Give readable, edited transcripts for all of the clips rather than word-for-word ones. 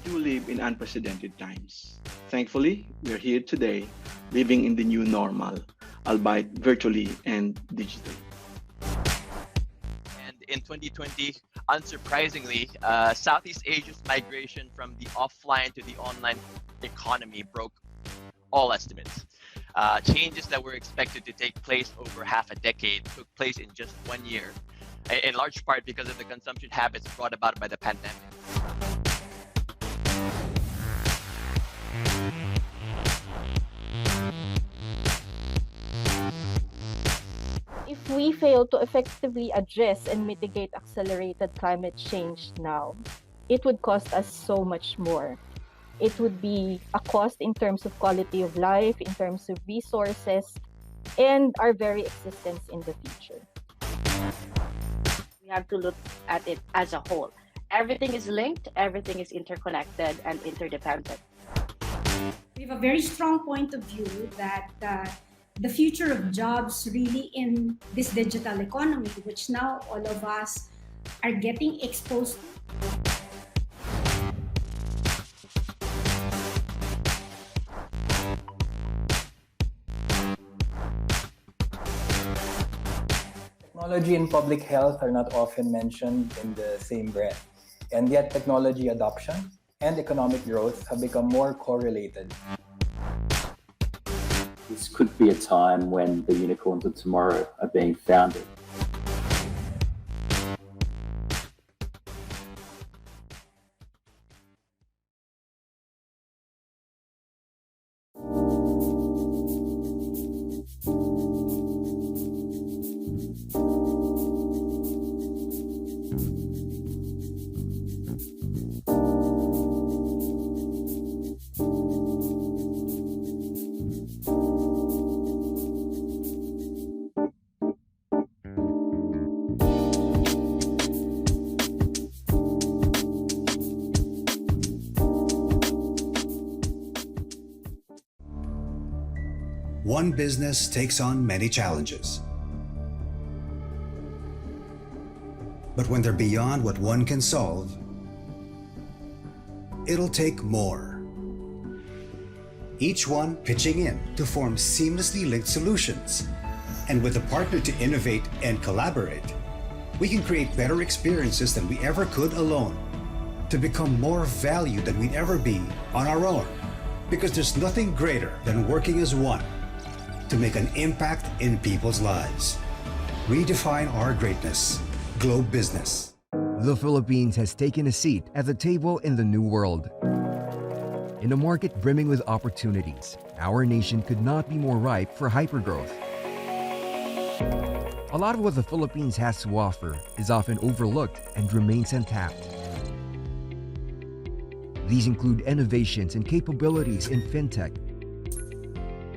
do live in unprecedented times. Thankfully, we're here today, living in the new normal, albeit virtually and digitally. And in 2020, unsurprisingly, Southeast Asia's migration from the offline to the online economy broke all estimates. Changes that were expected to take place over half a decade took place in just 1 year, in large part because of the consumption habits brought about by the pandemic. If we fail to effectively address and mitigate accelerated climate change now, it would cost us so much more. It would be a cost in terms of quality of life, in terms of resources, and our very existence in the future. We have to look at it as a whole. Everything is linked, everything is interconnected and interdependent. We have a very strong point of view that the future of jobs really in this digital economy, which now all of us are getting exposed to. Technology and public health are not often mentioned in the same breath, and yet technology adoption and economic growth have become more correlated. This could be a time when the unicorns of tomorrow are being founded. One business takes on many challenges. But when they're beyond what one can solve, it'll take more. Each one pitching in to form seamlessly linked solutions. And with a partner to innovate and collaborate, we can create better experiences than we ever could alone, to become more valued than we'd ever be on our own. Because there's nothing greater than working as one to make an impact in people's lives. Redefine our greatness. Globe Business. The Philippines has taken a seat at the table in the new world. In a market brimming with opportunities, our nation could not be more ripe for hypergrowth. A lot of what the Philippines has to offer is often overlooked and remains untapped. These include innovations and capabilities in fintech,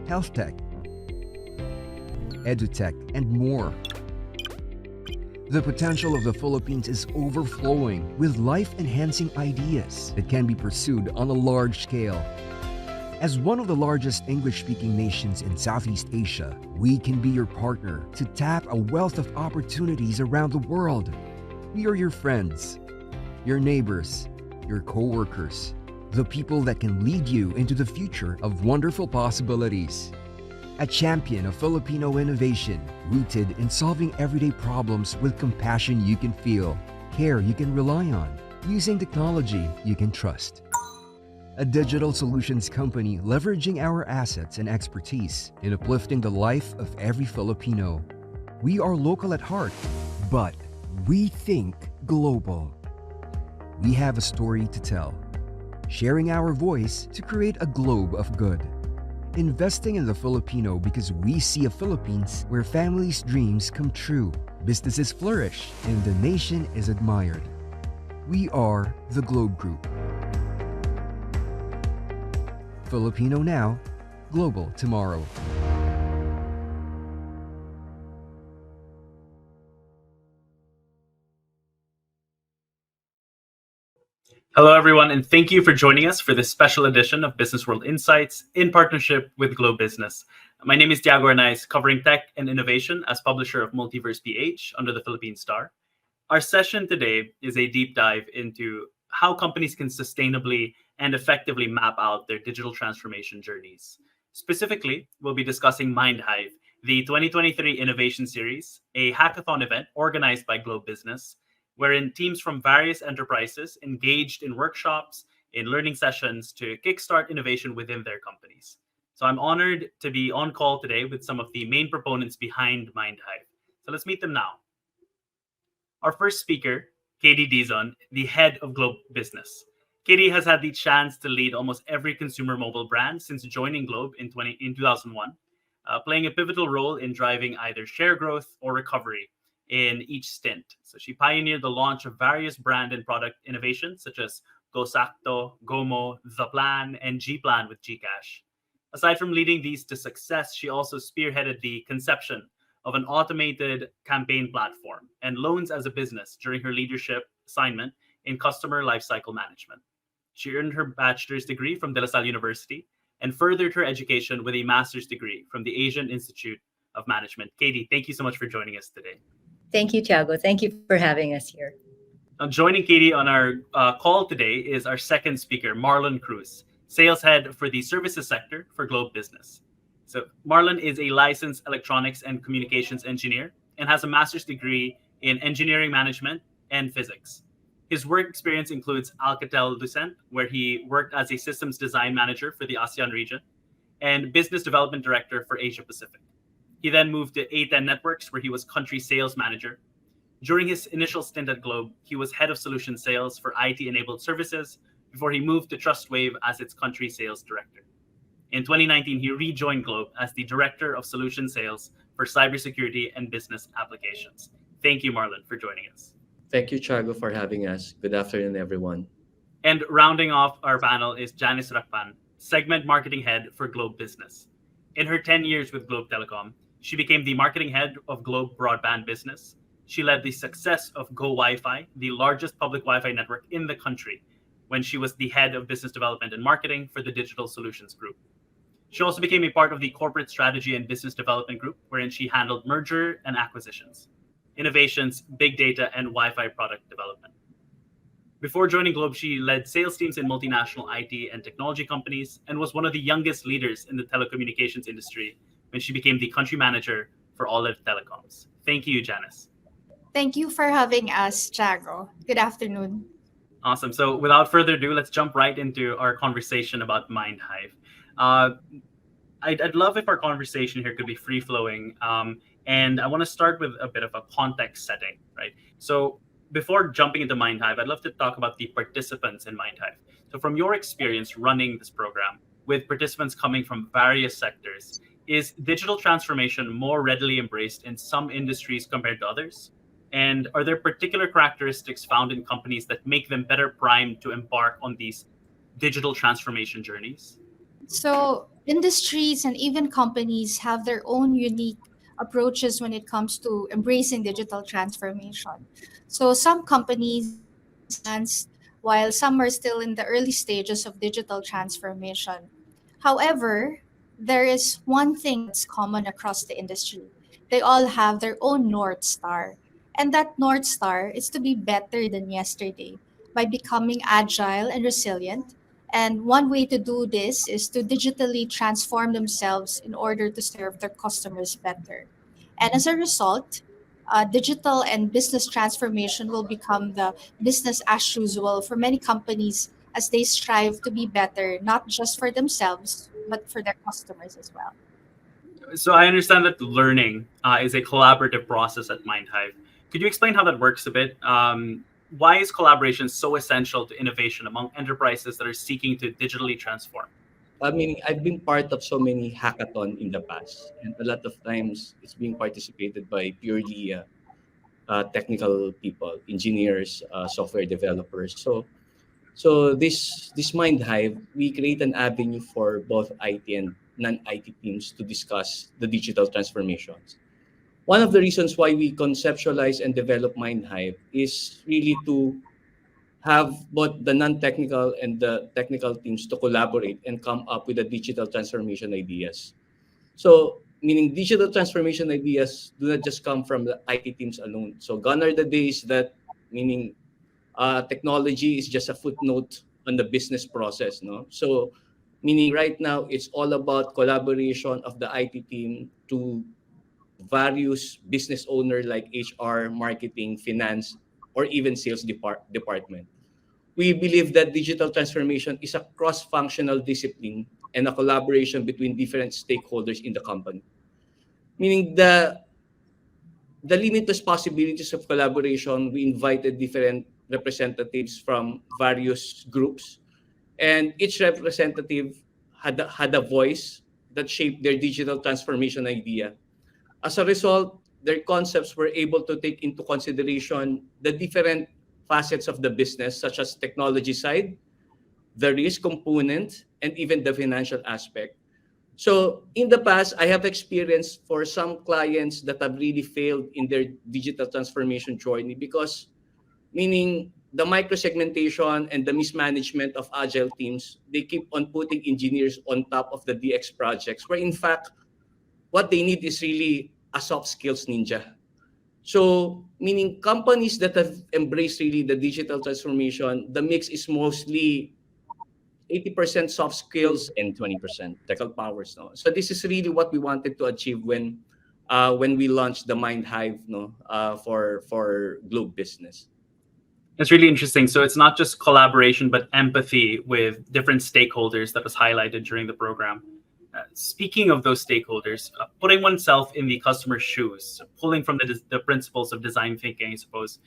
health tech, edutech, and more. The potential of the Philippines is overflowing with life-enhancing ideas that can be pursued on a large scale. As one of the largest English-speaking nations in Southeast Asia, we can be your partner to tap a wealth of opportunities around the world. We are your friends, your neighbors, your co-workers, the people that can lead you into the future of wonderful possibilities. A champion of Filipino innovation, rooted in solving everyday problems with compassion you can feel, care you can rely on, using technology you can trust. A digital solutions company leveraging our assets and expertise in uplifting the life of every Filipino. We are local at heart, but we think global. We have a story to tell, sharing our voice to create a globe of good. Investing in the Filipino because we see a Philippines where families' dreams come true, businesses flourish, and the nation is admired. We are the Globe Group. Filipino now, global tomorrow. Hello, everyone, and thank you for joining us for this special edition of BusinessWorld Insights in partnership with Globe Business. My name is Tiago Arnaiz, covering tech and innovation as publisher of Multiverse PH under the Philippine Star. Our session today is a deep dive into how companies can sustainably and effectively map out their digital transformation journeys. Specifically, we'll be discussing Mindhive, the 2023 Innovation Series, a hackathon event organized by Globe Business, wherein teams from various enterprises engaged in workshops, in learning sessions to kickstart innovation within their companies. So I'm honored to be on call today with some of the main proponents behind Mindhive. So let's meet them now. Our first speaker, Katie Dizon, the head of Globe Business. Katie has had the chance to lead almost every consumer mobile brand since joining Globe in 2001, playing a pivotal role in driving either share growth or recovery in each stint. So she pioneered the launch of various brand and product innovations such as GoSacto, Gomo, The Plan, and G Plan with Gcash. Aside from leading these to success, she also spearheaded the conception of an automated campaign platform and loans as a business during her leadership assignment in customer lifecycle management. She earned her bachelor's degree from De La Salle University and furthered her education with a master's degree from the Asian Institute of Management. Katie, thank you so much for joining us today. Thank you, Tiago. Thank you for having us here. Joining Katie on our call today is our second speaker, Marlon Cruz, sales head for the services sector for Globe Business. So Marlon is a licensed electronics and communications engineer and has a master's degree in engineering management and physics. His work experience includes Alcatel-Lucent, where he worked as a systems design manager for the ASEAN region and business development director for Asia Pacific. He then moved to A10 Networks, where he was country sales manager. During his initial stint at Globe, he was head of solution sales for IT-enabled services before he moved to TrustWave as its country sales director. In 2019, he rejoined Globe as the director of solution sales for cybersecurity and business applications. Thank you, Marlon, for joining us. Thank you, Chago, for having us. Good afternoon, everyone. And rounding off our panel is Janice Rakpan, segment marketing head for Globe Business. In her 10 years with Globe Telecom, she became the marketing head of Globe Broadband Business. She led the success of Go Wi-Fi, the largest public Wi-Fi network in the country, when she was the head of business development and marketing for the Digital Solutions Group. She also became a part of the corporate strategy and business development group, wherein she handled merger and acquisitions, innovations, big data, and Wi-Fi product development. Before joining Globe, she led sales teams in multinational IT and technology companies and was one of the youngest leaders in the telecommunications industry when she became the country manager for Olive Telecoms. Thank you, Janice. Thank you for having us, Chago. Good afternoon. Awesome. So without further ado, let's jump right into our conversation about Mindhive. I'd love if our conversation here could be free-flowing. And I want to start with a bit of a context setting, right? So before jumping into Mindhive, I'd love to talk about the participants in Mindhive. So from your experience running this program with participants coming from various sectors, is digital transformation more readily embraced in some industries compared to others? And are there particular characteristics found in companies that make them better primed to embark on these digital transformation journeys? So, industries and even companies have their own unique approaches when it comes to embracing digital transformation. So, some companies advance while some are still in the early stages of digital transformation. However, there is one thing that's common across the industry. They all have their own North Star. And that North Star is to be better than yesterday by becoming agile and resilient. And one way to do this is to digitally transform themselves in order to serve their customers better. And as a result, digital and business transformation will become the business as usual for many companies as they strive to be better, not just for themselves, but for their customers as well. So I understand that learning is a collaborative process at Mindhive. Could you explain how that works a bit? Why is collaboration so essential to innovation among enterprises that are seeking to digitally transform? I mean, I've been part of so many hackathon in the past, and a lot of times it's being participated by purely technical people, engineers, software developers. So this Mindhive, we create an avenue for both IT and non-IT teams to discuss the digital transformations. One of the reasons why we conceptualize and develop Mindhive is really to have both the non-technical and the technical teams to collaborate and come up with the digital transformation ideas. So, meaning digital transformation ideas do not just come from the IT teams alone. So, gone are the days that, meaning technology is just a footnote on the business process, no? So, meaning right now it's all about collaboration of the IT team to various business owner like HR, marketing, finance, or even sales department. We believe that digital transformation is a cross-functional discipline and a collaboration between different stakeholders in the company. Meaning the limitless possibilities of collaboration, we invited different representatives from various groups, and each representative had a voice that shaped their digital transformation idea. As a result, their concepts were able to take into consideration the different facets of the business, such as technology side, the risk component, and even the financial aspect. So in the past, I have experienced for some clients that have really failed in their digital transformation journey because meaning the microsegmentation and the mismanagement of agile teams, they keep on putting engineers on top of the DX projects, where in fact, what they need is really a soft skills ninja. So meaning companies that have embraced really the digital transformation, the mix is mostly 80% soft skills and 20% technical powers. No? So this is really what we wanted to achieve when we launched the Mindhive, no, for Globe Business. It's really interesting. So it's not just collaboration, but empathy with different stakeholders that was highlighted during the program. Speaking of those stakeholders, putting oneself in the customer's shoes, pulling from the principles of design thinking, I suppose,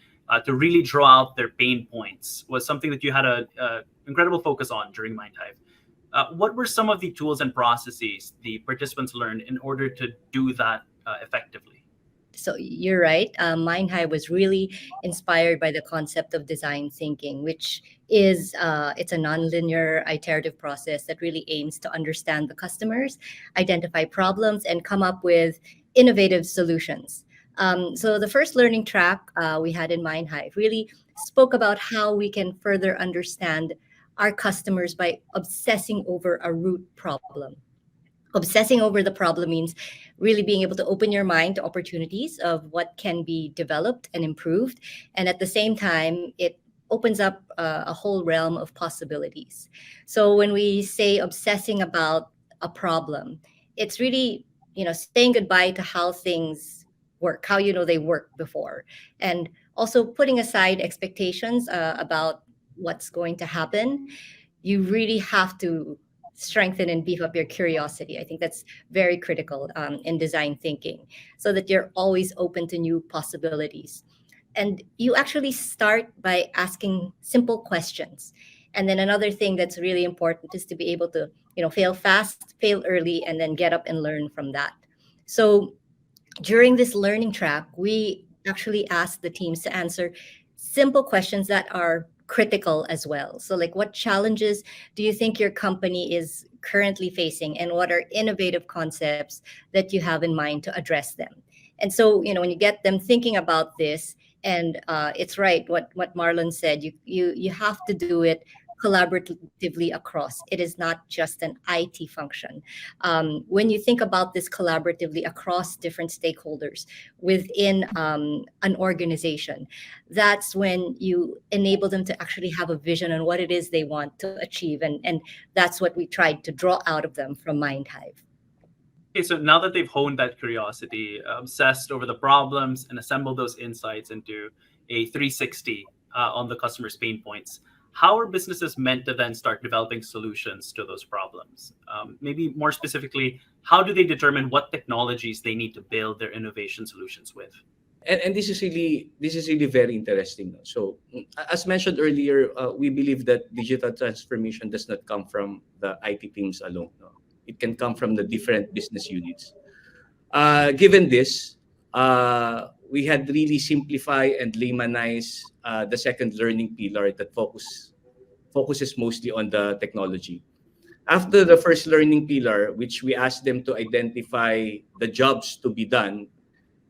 to really draw out their pain points was something that you had a incredible focus on during Mindhive. What were some of the tools and processes the participants learned in order to do that effectively? So you're right. Mindhive was really inspired by the concept of design thinking, which is it's a nonlinear iterative process that really aims to understand the customers, identify problems, and come up with innovative solutions. So the first learning track we had in Mindhive really spoke about how we can further understand our customers by obsessing over a root problem. Obsessing over the problem means really being able to open your mind to opportunities of what can be developed and improved. And at the same time, it opens up a whole realm of possibilities. So when we say obsessing about a problem, it's really, saying goodbye to how things work, how they worked before. And also putting aside expectations about what's going to happen. You really have to strengthen and beef up your curiosity. I think that's very critical in design thinking so that you're always open to new possibilities. And you actually start by asking simple questions. And then another thing that's really important is to be able to, fail fast, fail early, and then get up and learn from that. So during this learning track, we actually asked the teams to answer simple questions that are critical as well. So, like, what challenges do you think your company is currently facing, and what are innovative concepts that you have in mind to address them? And so, when you get them thinking about this, and it's right what Marlon said, you have to do it collaboratively across. It is not just an IT function. When you think about this collaboratively across different stakeholders within an organization, that's when you enable them to actually have a vision on what it is they want to achieve. And that's what we tried to draw out of them from Mindhive. Okay, so now that they've honed that curiosity, obsessed over the problems, and assembled those insights into a 360 on the customer's pain points, how are businesses meant to then start developing solutions to those problems? Maybe more specifically, how do they determine what technologies they need to build their innovation solutions with? And this is really very interesting. So as mentioned earlier, we believe that digital transformation does not come from the IT teams alone. No? It can come from the different business units. Given this, we had really simplify and laymanize the second learning pillar that focuses mostly on the technology. After the first learning pillar, which we asked them to identify the jobs to be done,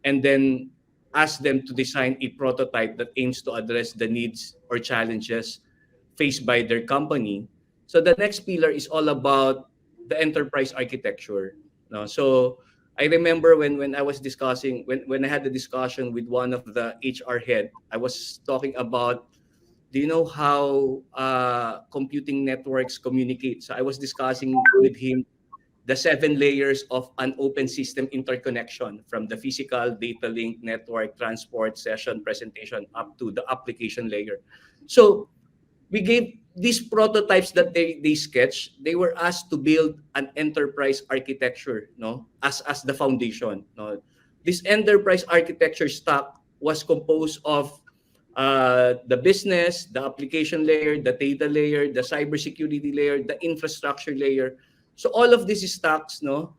and then ask them to design a prototype that aims to address the needs or challenges faced by their company. So the next pillar is all about the enterprise architecture. No? So I remember when I was discussing, when I had the discussion with one of the HR head, I was talking about Do you know how computing networks communicate? So I was discussing with him the 7 layers of an open system interconnection, from the physical data link, network, transport, session, presentation, up to the application layer. So we gave these prototypes that they sketched. They were asked to build an enterprise architecture, no, as the foundation. No, this enterprise architecture stack was composed of the business, the application layer, the data layer, the cybersecurity layer, the infrastructure layer. So all of these stacks, no,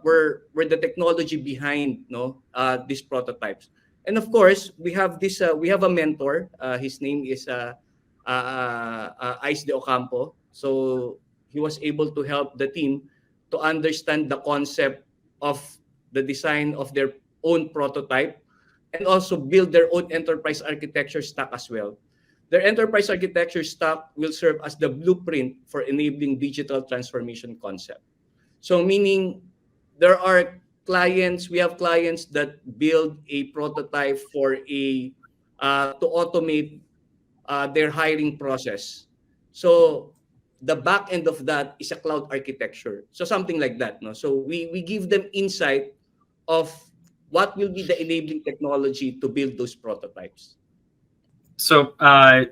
were the technology behind, no, these prototypes. And of course, we have a mentor. His name is Ice de Ocampo. So he was able to help the team to understand the concept of the design of their own prototype, and also build their own enterprise architecture stack as well. Their enterprise architecture stack will serve as the blueprint for enabling digital transformation concept. So meaning there are we have clients that build a prototype for to automate their hiring process. So the back end of that is a cloud architecture. So something like that. No? So we give them insight of what will be the enabling technology to build those prototypes. So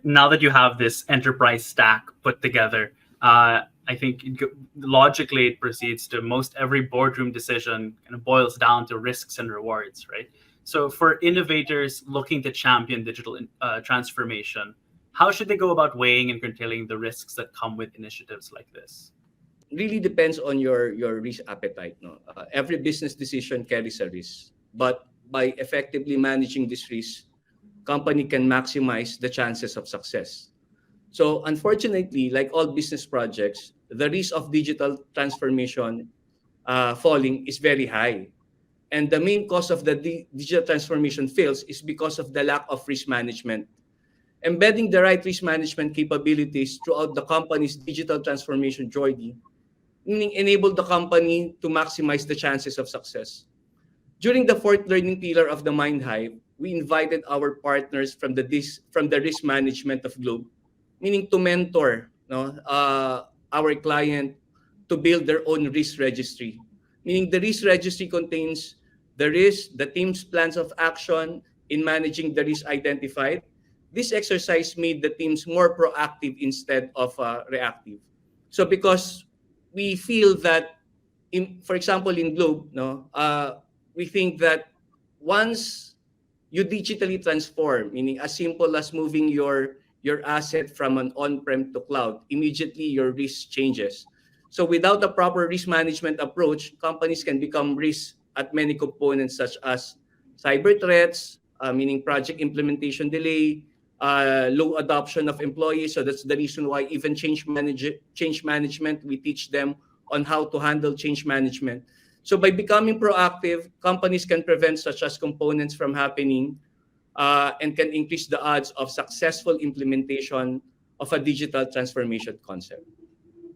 now that you have this enterprise stack put together, I think logically it proceeds to most every boardroom decision kind of boils down to risks and rewards, right? So for innovators looking to champion digital transformation, how should they go about weighing and curtailing the risks that come with initiatives like this? Really depends on your risk appetite. No, every business decision carries a risk, but by effectively managing this risk, company can maximize the chances of success. So unfortunately, like all business projects, the risk of digital transformation falling is very high. And the main cause of the digital transformation fails is because of the lack of risk management. Embedding the right risk management capabilities throughout the company's digital transformation journey, meaning enable the company to maximize the chances of success. During the fourth learning pillar of the Mindhive, we invited our partners from the risk management of Globe, meaning to mentor, no, our client to build their own risk registry. Meaning the risk registry contains the risk, the team's plans of action in managing the risk identified. This exercise made the teams more proactive instead of reactive. So because we feel that, for example, in Globe, no, we think that once you digitally transform, meaning as simple as moving your asset from an on-prem to cloud, immediately your risk changes. So without a proper risk management approach, companies can become risk at many components such as cyber threats, meaning project implementation delay, low adoption of employees. So that's the reason why even change management, we teach them on how to handle change management. So by becoming proactive, companies can prevent such as components from happening, and can increase the odds of successful implementation of a digital transformation concept.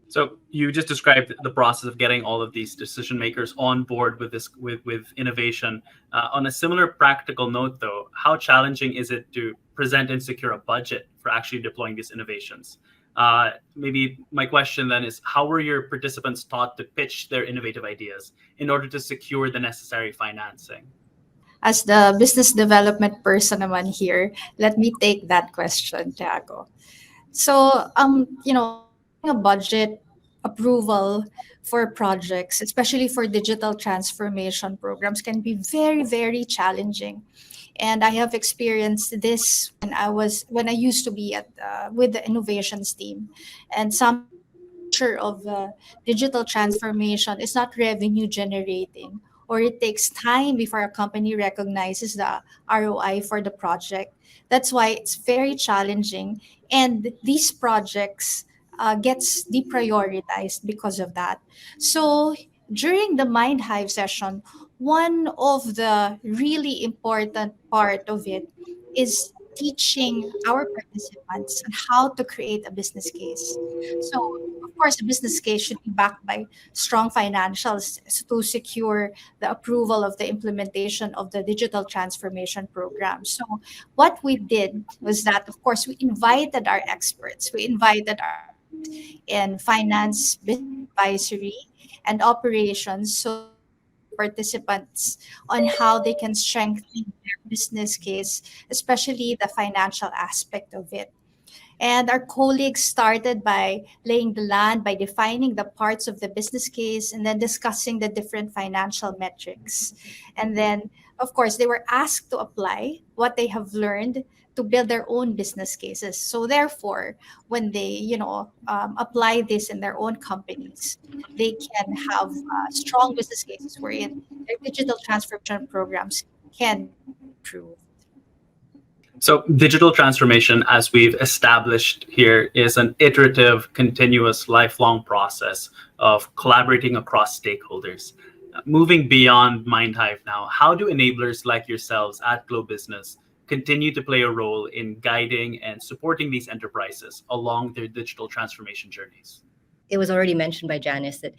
So you just described the process of getting all of these decision makers on board with this with innovation. On a similar practical note, though, how challenging is it to present and secure a budget for actually deploying these innovations? Maybe my question then is, how were your participants taught to pitch their innovative ideas in order to secure the necessary financing? As the business development person naman here, let me take that question, Tiago. So, getting a budget approval for projects, especially for digital transformation programs, can be very, very challenging. And I have experienced this when I used to be at with the innovations team, and sometimes the nature of digital transformation is not revenue generating, or it takes time before a company recognizes the ROI for the project. That's why it's very challenging, and these projects gets deprioritized because of that. So during the Mind Hive session, one of the really important part of it is teaching our participants on how to create a business case. So, of course, a business case should be backed by strong financials to secure the approval of the implementation of the digital transformation program. So, what we did was that, of course, we invited our experts. We invited our experts in finance, business advisory, and operations so that we could brief participants on how they can strengthen their business case, especially the financial aspect of it. And our colleagues started by laying the land, by defining the parts of the business case, and then discussing the different financial metrics. And then, of course, they were asked to apply what they have learned to build their own business cases. So therefore, when they, apply this in their own companies, they can have strong business cases wherein their digital transformation programs can be approved. So, digital transformation, as we've established here, is an iterative, continuous, lifelong process of collaborating across stakeholders. Moving beyond Mindhive now, how do enablers like yourselves at Glow Business continue to play a role in guiding and supporting these enterprises along their digital transformation journeys? It was already mentioned by Janice that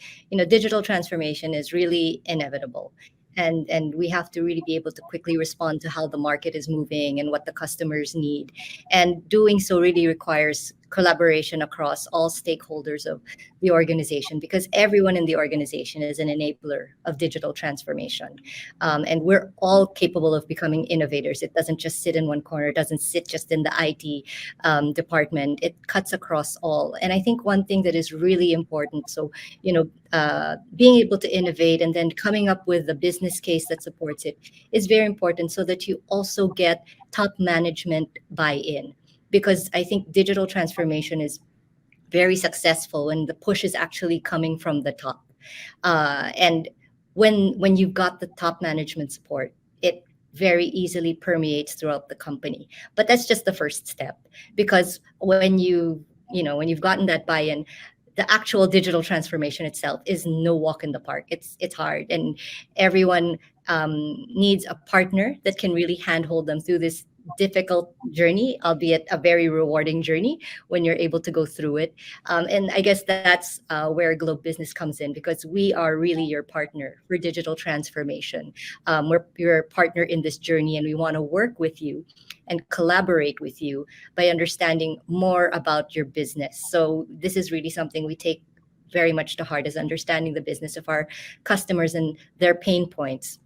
digital transformation is really inevitable, and we have to really be able to quickly respond to how the market is moving and what the customers need, and doing so really requires collaboration across all stakeholders of the organization, because everyone in the organization is an enabler of digital transformation, and we're all capable of becoming innovators. It doesn't just sit in one corner. It doesn't sit just in the IT department. It cuts across all. And I think one thing that is really important, so being able to innovate and then coming up with a business case that supports it is very important, so that you also get top management buy-in, because I think digital transformation is very successful when the push is actually coming from the top. And when you've got the top management support, it very easily permeates throughout the company. But that's just the first step, because when you've gotten that buy-in, the actual digital transformation itself is no walk in the park. It's hard, and everyone needs a partner that can really handhold them through this difficult journey, albeit a very rewarding journey when you're able to go through it. And I guess that's where Globe Business comes in, because we are really your partner for digital transformation. We're your partner in this journey, and we want to work with you and collaborate with you by understanding more about your business. So this is really something we take very much to heart, is understanding the business of our customers and their pain points,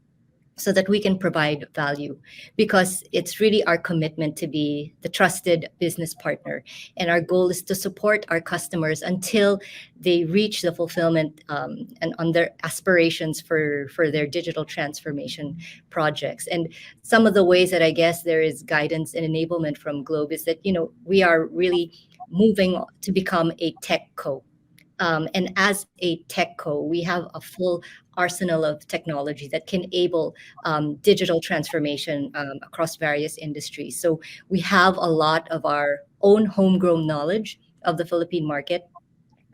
so that we can provide value, because it's really our commitment to be the trusted business partner. And our goal is to support our customers until they reach the fulfillment and on their aspirations for their digital transformation projects. And some of the ways that I guess there is guidance and enablement from Globe is that, we are really moving to become a tech co. And as a tech co, we have a full arsenal of technology that can enable digital transformation across various industries. So we have a lot of our own homegrown knowledge of the Philippine market,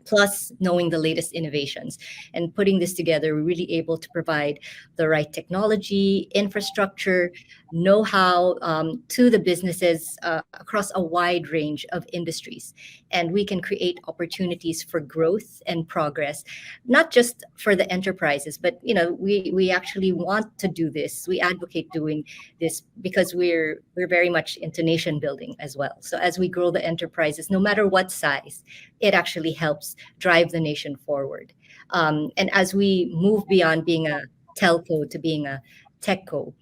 plus knowing the latest innovations. And putting this together, we're really able to provide the right technology, infrastructure, know-how to the businesses across a wide range of industries. And we can create opportunities for growth and progress, not just for the enterprises, but we actually want to do this. We advocate doing this because we're very much into nation building as well. So as we grow the enterprises, no matter what size, it actually helps drive the nation forward. And as we move beyond being a telco to being a techco,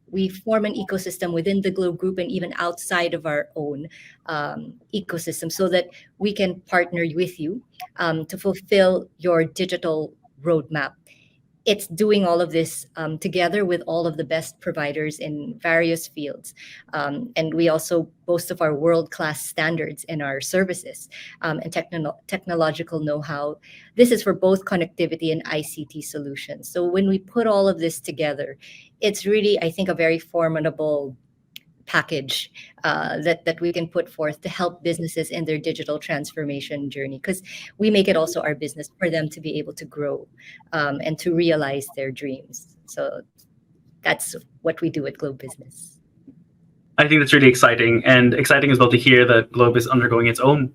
we form an ecosystem within the Globe Group and even outside of our own ecosystem, so that we can partner with you to fulfill your digital roadmap. It's doing all of this together with all of the best providers in various fields. And we also boast of our world-class standards in our services and technological know-how. This is for both connectivity and ICT solutions. So when we put all of this together, it's really, I think, a very formidable package that we can put forth to help businesses in their digital transformation journey, because we make it also our business for them to be able to grow and to realize their dreams. So that's what we do at Globe Business. I think that's really exciting, and exciting as well to hear that Globe is undergoing its own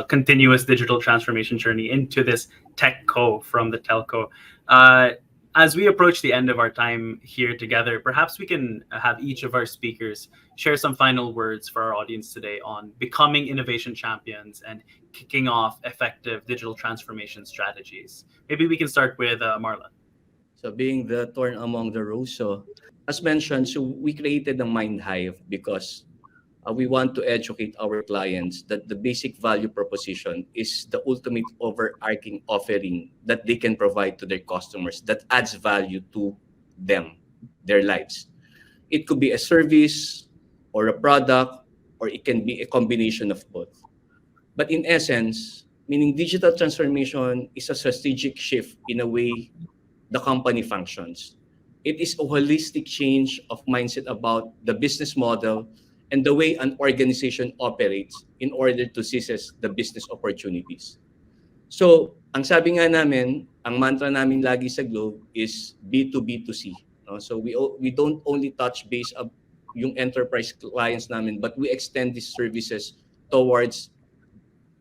continuous digital transformation journey into this tech co from the telco. Uh, as we approach the end of our time here together, perhaps we can have each of our speakers share some final words for our audience today on becoming innovation champions and kicking off effective digital transformation strategies. Maybe we can start with Marlon. So being the thorn among the rose. So as mentioned, so we created the Mindhive because we want to educate our clients that the basic value proposition is the ultimate overarching offering that they can provide to their customers that adds value to them, their lives. It could be a service or a product, or it can be a combination of both. But in essence, meaning digital transformation is a strategic shift in a way the company functions. It is a holistic change of mindset about the business model and the way an organization operates in order to seize the business opportunities. So, ang sabi nga namin, ang mantra namin lagi sa Globe is B2B2C. No? So, we don't only touch base of yung enterprise clients namin, but we extend these services towards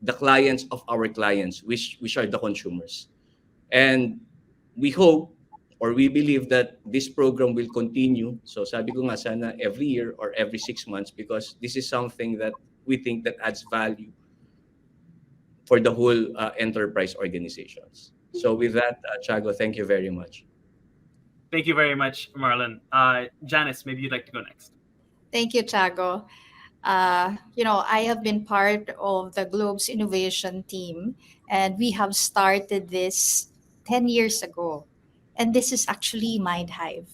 the clients of our clients, which are the consumers. And we hope or we believe that this program will continue. So sabi ko nga sana every year or every 6 months, because this is something that we think that adds value for the whole enterprise organizations. So with that, Chago, thank you very much. Thank you very much, Marlon. Janice, maybe you'd like to go next. Thank you, Chago. I have been part of the Globe's innovation team, and we have started this 10 years ago. And this is actually Mindhive.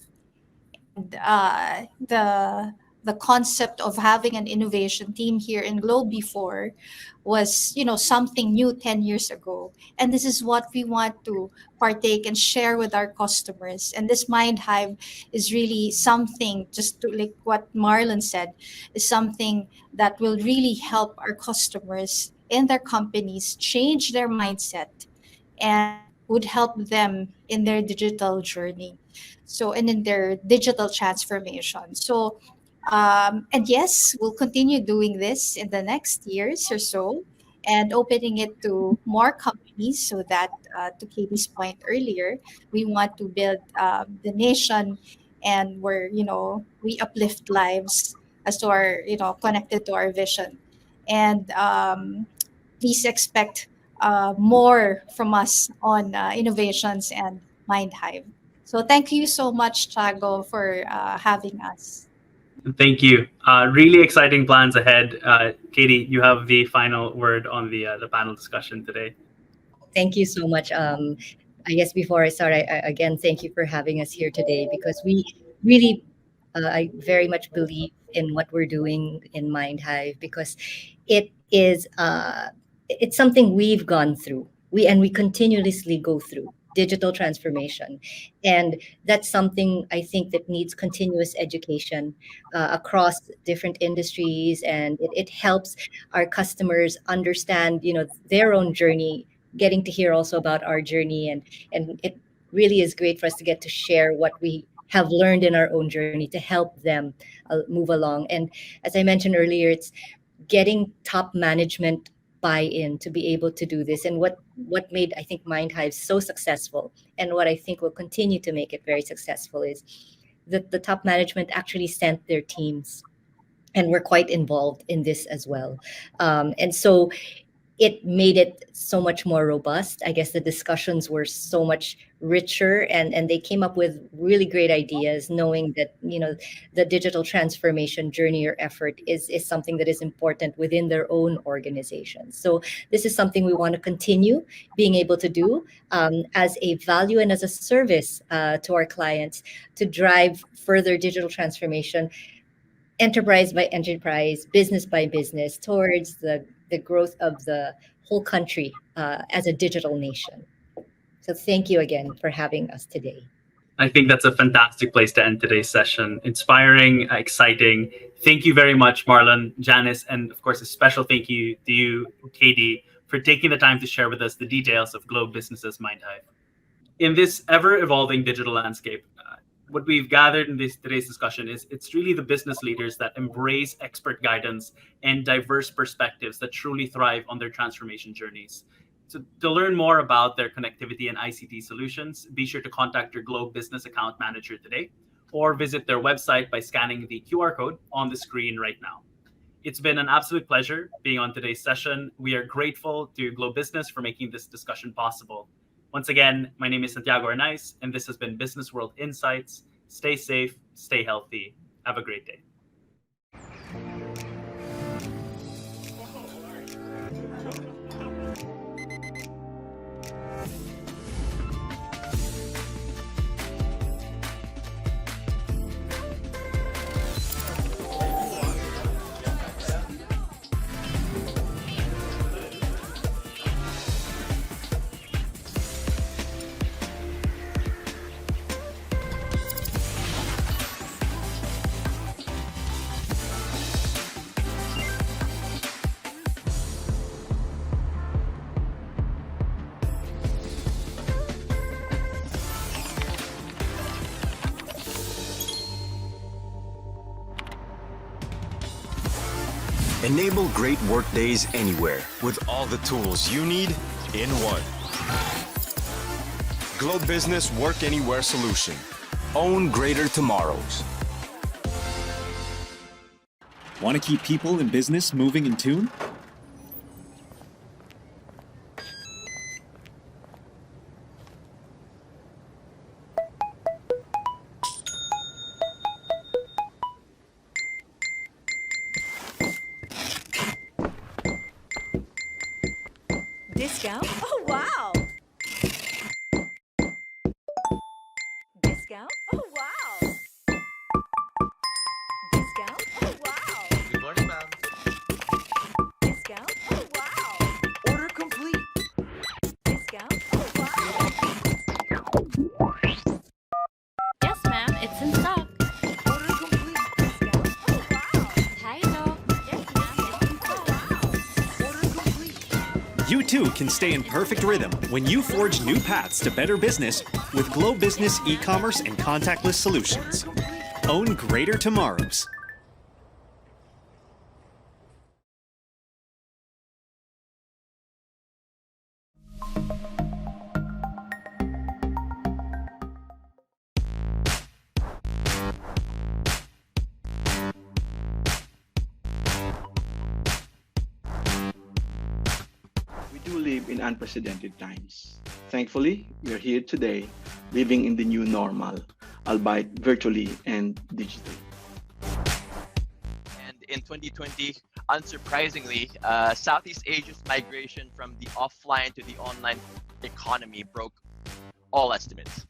And the concept of having an innovation team here in Globe before was, something new 10 years ago. And this is what we want to partake and share with our customers. And this Mindhive is really something, just to like what Marlon said, is something that will really help our customers and their companies change their mindset and would help them in their digital journey. So, and in their digital transformation. So, and yes, we'll continue doing this in the next years or so and opening it to more companies so that, to Katie's point earlier, we want to build the nation and where, we uplift lives as to our, connected to our vision. And please expect more from us on innovations and Mindhive. So thank you so much, Chago, for having us. Thank you. Really exciting plans ahead. Katie, you have the final word on the panel discussion today. Thank you so much. I guess before I start, again, thank you for having us here today because we really, I very much believe in what we're doing in Mindhive because it is, it's something we've gone through. We continuously go through digital transformation, and that's something I think that needs continuous education across different industries, and it helps our customers understand, their own journey, getting to hear also about our journey, and it really is great for us to get to share what we have learned in our own journey to help them move along. And as I mentioned earlier, it's getting top management buy-in to be able to do this, and what made, I think, Mindhive so successful, and what I think will continue to make it very successful, is that the top management actually sent their teams and were quite involved in this as well. And so it made it so much more robust. I guess the discussions were so much richer, and they came up with really great ideas, knowing that, the digital transformation journey or effort is something that is important within their own organizations. So this is something we want to continue being able to do as a value and as a service to our clients to drive further digital transformation, enterprise by enterprise, business by business, towards the growth of the whole country as a digital nation. So thank you again for having us today. I think that's a fantastic place to end today's session. Inspiring, exciting. Thank you very much, Marlon, Janice, and of course, a special thank you to you, Katie, for taking the time to share with us the details of Globe Business's Mindhive. In this ever-evolving digital landscape, What we've gathered in today's discussion is it's really the business leaders that embrace expert guidance and diverse perspectives that truly thrive on their transformation journeys. So to learn more about their connectivity and ICT solutions, be sure to contact your Globe Business Account Manager today or visit their website by scanning the QR code on the screen right now. It's been an absolute pleasure being on today's session. We are grateful to Globe Business for making this discussion possible. Once again, my name is Santiago Arnaiz, and this has been Business World Insights. Stay safe, stay healthy. Have a great day. Enable great workdays anywhere with all the tools you need in one. Globe Business Work Anywhere solution. Own greater tomorrows. Want to keep people and business moving in tune? Discount? Oh, wow! Discount? Oh, wow! Discount? Oh, wow! Good morning, ma'am. Discount? Oh, wow! Order complete. Discount? Oh, wow! Yes, ma'am. It's in stock. Order complete. Discount? Oh, wow! Hello. Yes, ma'am. It's in stock. Order complete. You too can stay in perfect rhythm when you forge new paths to better business with Globe Business e-commerce and contactless solutions. Own greater tomorrows. We do live in unprecedented times. Thankfully, we are here today, living in the new normal, albeit virtually and digitally. And in 2020, unsurprisingly, Southeast Asia's migration from the offline to the online economy broke all estimates.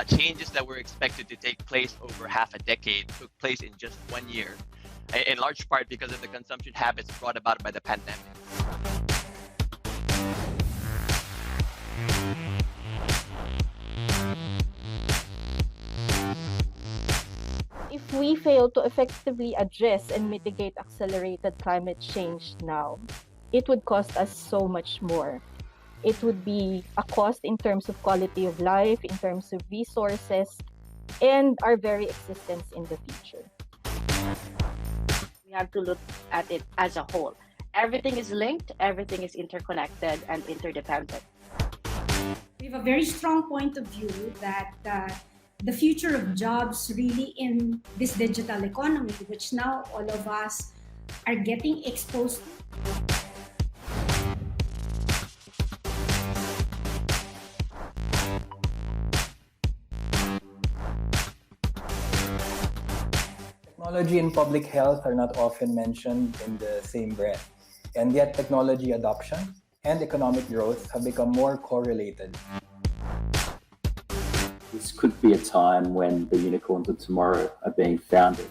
Changes that were expected to take place over half a decade took place in just 1 year, in large part because of the consumption habits brought about by the pandemic. If we fail to effectively address and mitigate accelerated climate change now, it would cost us so much more. It would be a cost in terms of quality of life, in terms of resources, and our very existence in the future. We have to look at it as a whole. Everything is linked, everything is interconnected and interdependent. We have a very strong point of view that the future of jobs really in this digital economy, which now all of us are getting exposed. Technology and public health are not often mentioned in the same breath, and yet technology adoption and economic growth have become more correlated. This could be a time when the unicorns of tomorrow are being founded.